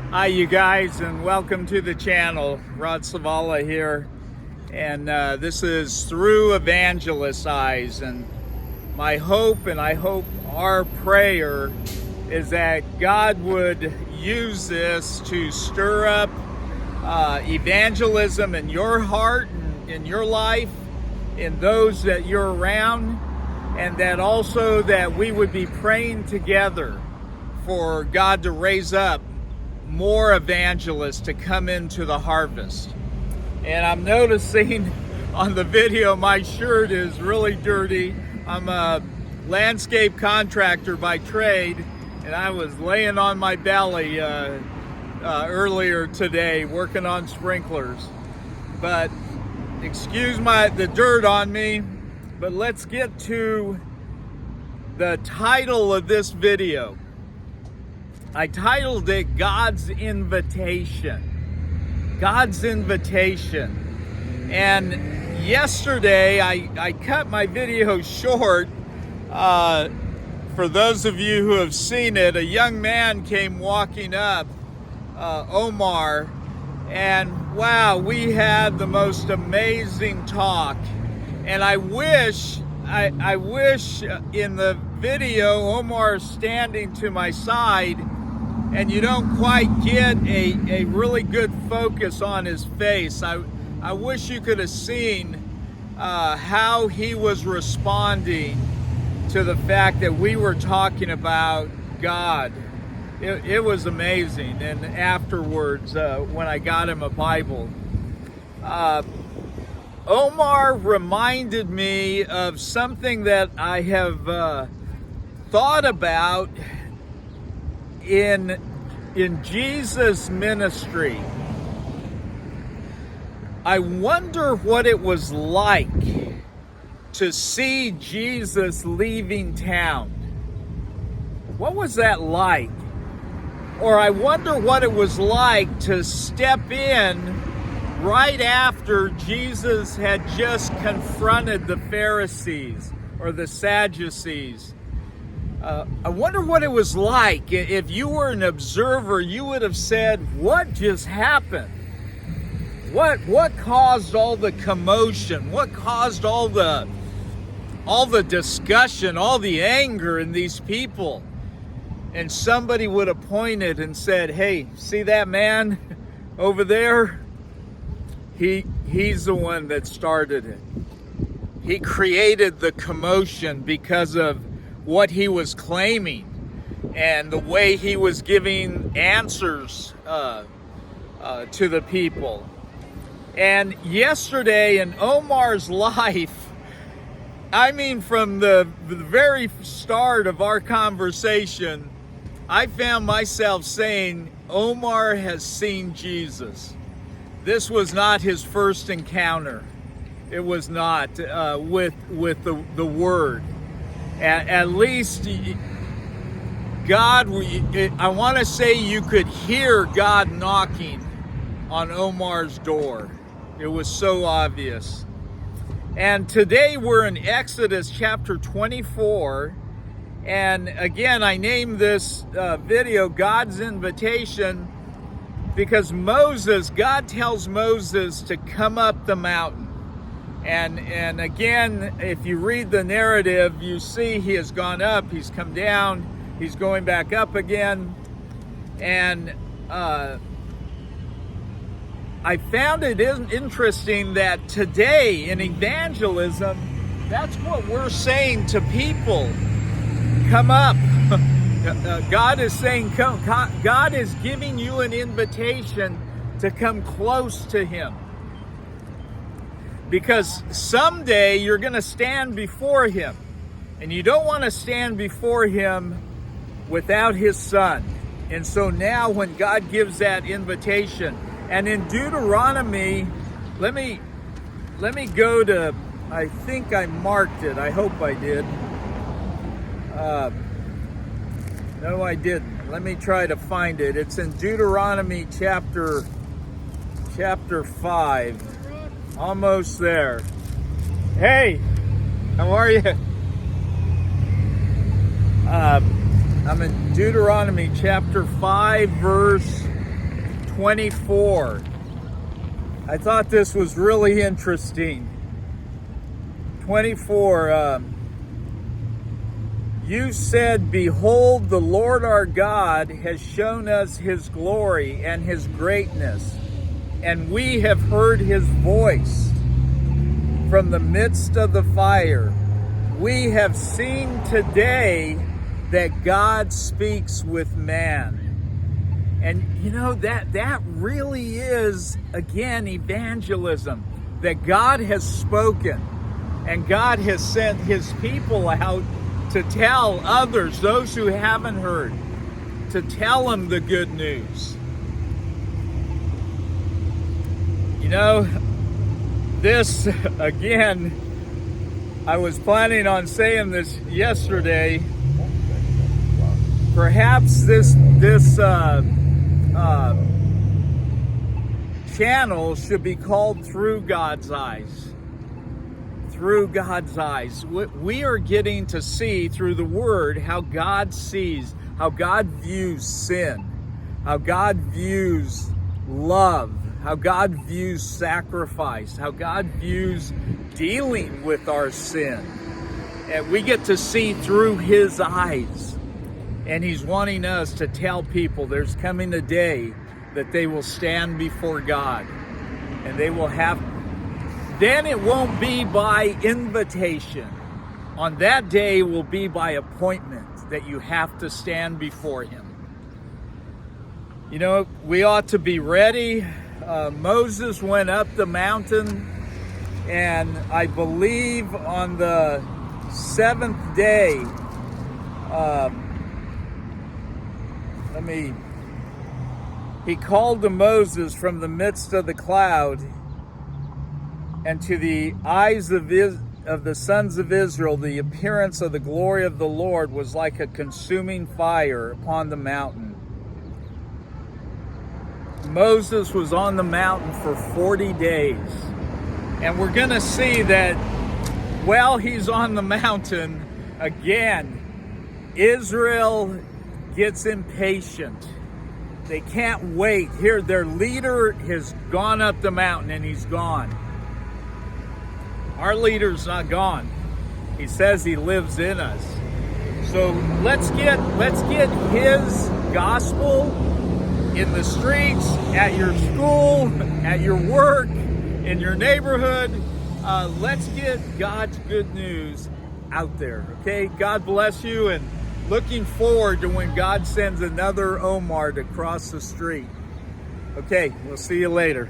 Hi, you guys, and welcome to the channel. Rod Savala here, and this is Through Evangelist's Eyes. And my hope, and I hope our prayer, is that God would use this to stir up evangelism in your heart and in your life, in those that you're around, and that also that we would be praying together for God to raise up more evangelists to come into the harvest. And I'm noticing on the video my shirt is really dirty. I'm a landscape contractor by trade, and I was laying on my belly earlier today working on sprinklers. But excuse the dirt on me, but let's get to the title of this video. I titled it God's Invitation. God's Invitation. And yesterday I cut my video short. For those of you who have seen it, a young man came walking up, Omar, and wow, we had the most amazing talk. And I wish in the video Omar is standing to my side, and you don't quite get a really good focus on his face. I wish you could have seen how he was responding to the fact that we were talking about God. It was amazing. And afterwards, when I got him a Bible, Omar reminded me of something that I have thought about in Jesus' ministry. I wonder what it was like to see Jesus leaving town. What was that like? Or I wonder what it was like to step in right after Jesus had just confronted the Pharisees or the Sadducees. I wonder what it was like. If you were an observer, you would have said, what just happened? What caused all the commotion? What caused all the discussion, all the anger in these people? And somebody would have pointed and said, hey, see that man over there? He's the one that started it. He created the commotion because of what he was claiming and the way he was giving answers to the people. And yesterday in Omar's life, I mean, from the very start of our conversation, I found myself saying, Omar has seen Jesus. This was not his first encounter. It was not with the Word. At least God, I want to say you could hear God knocking on Omar's door. It was so obvious. And today we're in Exodus chapter 24. And again, I named this video God's Invitation because God tells Moses to come up the mountain. And again, if you read the narrative, you see he has gone up, he's come down, he's going back up again. And I found it interesting that today in evangelism, that's what we're saying to people. Come up. God is saying, come. God is giving you an invitation to come close to Him. Because someday you're going to stand before Him. And you don't want to stand before Him without His Son. And so now when God gives that invitation, and in Deuteronomy, let me go to, I think I marked it. I hope I did. No, I didn't. Let me try to find it. It's in Deuteronomy chapter 5. Almost there. Hey, how are you? I'm in Deuteronomy chapter 5, verse 24. I thought this was really interesting. 24, you said, behold, the Lord our God has shown us his glory and his greatness, and we have heard his voice from the midst of the fire. We have seen today that God speaks with man. And you know, that really is, again, evangelism, that God has spoken and God has sent his people out to tell others, those who haven't heard, to tell them the good news. You know, this, again, I was planning on saying this yesterday. Perhaps this channel should be called Through God's Eyes. Through God's eyes. We are getting to see through the Word how God sees, how God views sin, how God views love, how God views sacrifice, how God views dealing with our sin. And we get to see through his eyes. And he's wanting us to tell people there's coming a day that they will stand before God and they will have. Then it won't be by invitation. On that day will be by appointment that you have to stand before him. You know, we ought to be ready. Moses went up the mountain, and I believe on the seventh day, he called to Moses from the midst of the cloud, and to the eyes of the sons of Israel, the appearance of the glory of the Lord was like a consuming fire upon the mountain. Moses was on the mountain for 40 days. And we're going to see that while he's on the mountain, again, Israel gets impatient. They can't wait. Here, their leader has gone up the mountain and he's gone. Our leader's not gone. He says he lives in us. So let's get his gospel in the streets, at your school, at your work, in your neighborhood. Let's get God's good news out there, okay? God bless you, and looking forward to when God sends another Omar to cross the street. Okay, we'll see you later.